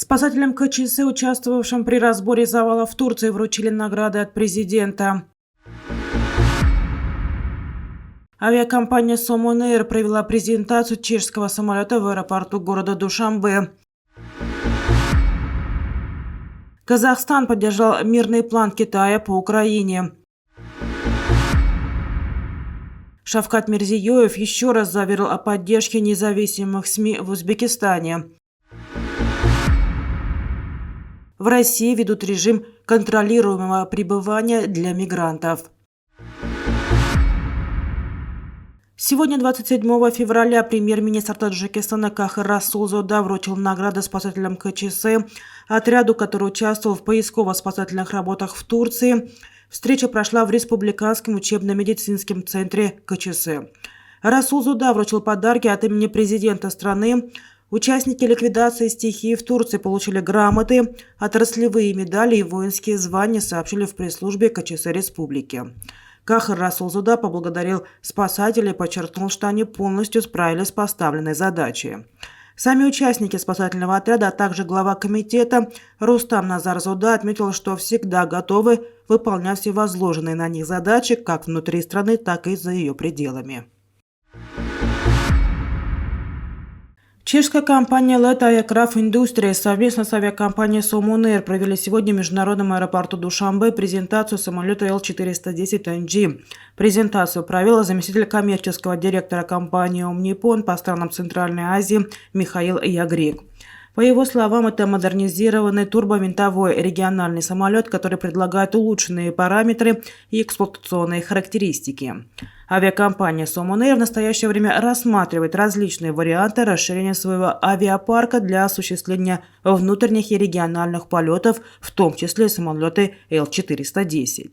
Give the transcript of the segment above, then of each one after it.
Спасателям КЧС, участвовавшим при разборе завала в Турции, вручили награды от президента. Авиакомпания Somon Air провела презентацию чешского самолета в аэропорту города Душанбе. Казахстан поддержал мирный план Китая по Украине. Шавкат Мирзиёев еще раз заверил о поддержке независимых СМИ в Узбекистане. В России ведут режим контролируемого пребывания для мигрантов. Сегодня, 27 февраля, премьер-министр Таджикистана Кахыр Расулзода вручил награды спасателям КЧС, отряду, который участвовал в поисково-спасательных работах в Турции. Встреча прошла в Республиканском учебно-медицинском центре КЧС. Расулзода вручил подарки от имени президента страны. Участники ликвидации стихии в Турции получили грамоты, отраслевые медали и воинские звания, сообщили в пресс-службе КЧС республики. Кахыр Расулзода поблагодарил спасателей и подчеркнул, что они полностью справились с поставленной задачей. Сами участники спасательного отряда, а также глава комитета Рустам Назарзода отметил, что всегда готовы выполнять все возложенные на них задачи как внутри страны, так и за ее пределами. Чешская компания Let Aircraft Industries совместно с авиакомпанией Somon Air провели сегодня в международном аэропорту Душанбе презентацию самолета Л-410NG. Презентацию провел заместитель коммерческого директора компании Omnipon по странам Центральной Азии Михаил Ягрик. По его словам, это модернизированный турбовинтовой региональный самолет, который предлагает улучшенные параметры и эксплуатационные характеристики. Авиакомпания Somon Air в настоящее время рассматривает различные варианты расширения своего авиапарка для осуществления внутренних и региональных полетов, в том числе самолеты Л-410.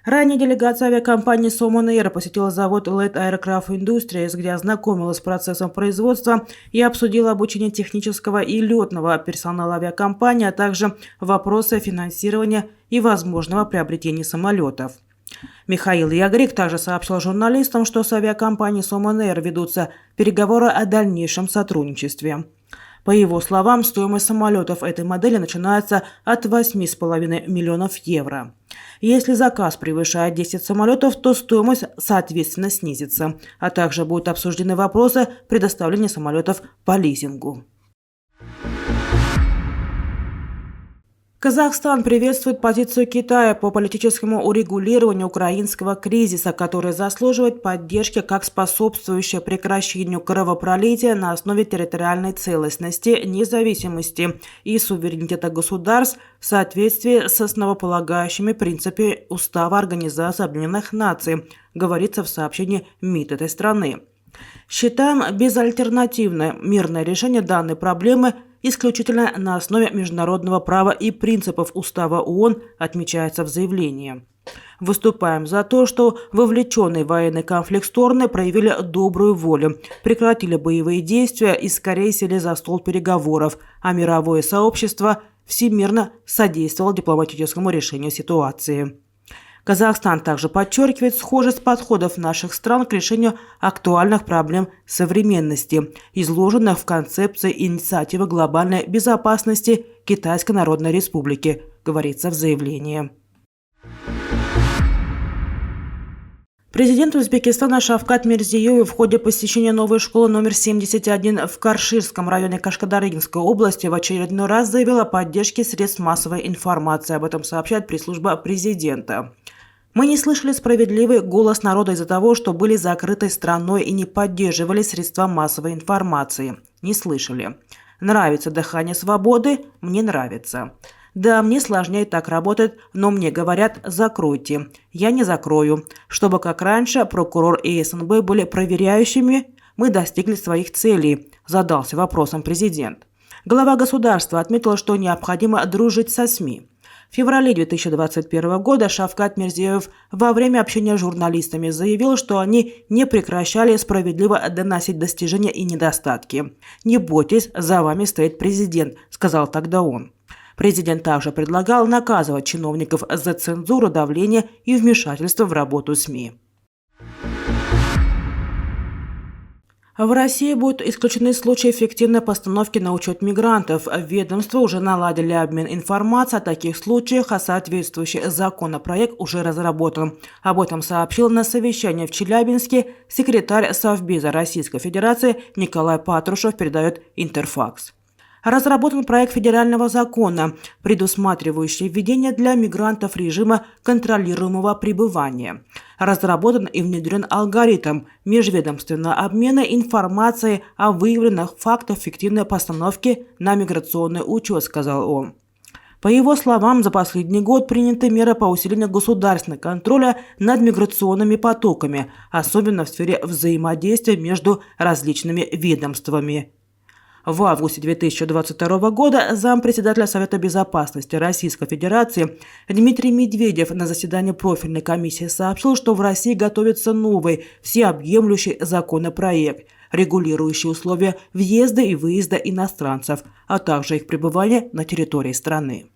Ранее делегация авиакомпании Somon Air посетила завод Let Aircraft Industries, где ознакомилась с процессом производства и обсудила обучение технического и летного персонала авиакомпании, а также вопросы финансирования и возможного приобретения самолетов. Михаил Ягрик также сообщил журналистам, что с авиакомпанией Somon Air ведутся переговоры о дальнейшем сотрудничестве. По его словам, стоимость самолетов этой модели начинается от 8,5 миллионов евро. Если заказ превышает 10 самолетов, то стоимость, соответственно, снизится, а также будут обсуждены вопросы предоставления самолетов по лизингу. Казахстан приветствует позицию Китая по политическому урегулированию украинского кризиса, который заслуживает поддержки как способствующая прекращению кровопролития на основе территориальной целостности, независимости и суверенитета государств в соответствии с основополагающими принципами Устава Организации Объединенных Наций, говорится в сообщении МИД этой страны. Считаем безальтернативное мирное решение данной проблемы исключительно на основе международного права и принципов Устава ООН, отмечается в заявлении. Выступаем за то, что вовлеченные в военный конфликт стороны проявили добрую волю, прекратили боевые действия и скорее сели за стол переговоров, а мировое сообщество всемирно содействовало дипломатическому решению ситуации. Казахстан также подчеркивает схожесть подходов наших стран к решению актуальных проблем современности, изложенных в концепции инициативы глобальной безопасности Китайской Народной Республики, говорится в заявлении. Президент Узбекистана Шавкат Мирзиёев в ходе посещения новой школы номер 71 в Карширском районе Кашкадаринской области в очередной раз заявил о поддержке средств массовой информации. Об этом сообщает пресс-служба президента. Мы не слышали справедливый голос народа из-за того, что были закрытой страной и не поддерживали средства массовой информации. Не слышали. Нравится дыхание свободы? Мне нравится. Да, мне сложнее так работать, но мне говорят «закройте». Я не закрою. Чтобы, как раньше, прокурор и СНБ были проверяющими, мы достигли своих целей, задался вопросом президент. Глава государства отметил, что необходимо дружить со СМИ. В феврале 2021 года Шавкат Мирзиёев во время общения с журналистами заявил, что они не прекращали справедливо доносить достижения и недостатки. «Не бойтесь, за вами стоит президент», – сказал тогда он. Президент также предлагал наказывать чиновников за цензуру, давление и вмешательство в работу СМИ. В России будут исключены случаи эффективной постановки на учет мигрантов. Ведомства уже наладили обмен информацией о таких случаях, а соответствующий законопроект уже разработан. Об этом сообщил на совещании в Челябинске секретарь Совбеза Российской Федерации Николай Патрушев, передает Интерфакс. Разработан проект федерального закона, предусматривающий введение для мигрантов режима контролируемого пребывания. Разработан и внедрен алгоритм межведомственного обмена информацией о выявленных фактах фиктивной постановки на миграционный учет, сказал он. По его словам, за последний год приняты меры по усилению государственного контроля над миграционными потоками, особенно в сфере взаимодействия между различными ведомствами. В августе 2022 года зампредседателя Совета безопасности Российской Федерации Дмитрий Медведев на заседании профильной комиссии сообщил, что в России готовится новый всеобъемлющий законопроект, регулирующий условия въезда и выезда иностранцев, а также их пребывания на территории страны.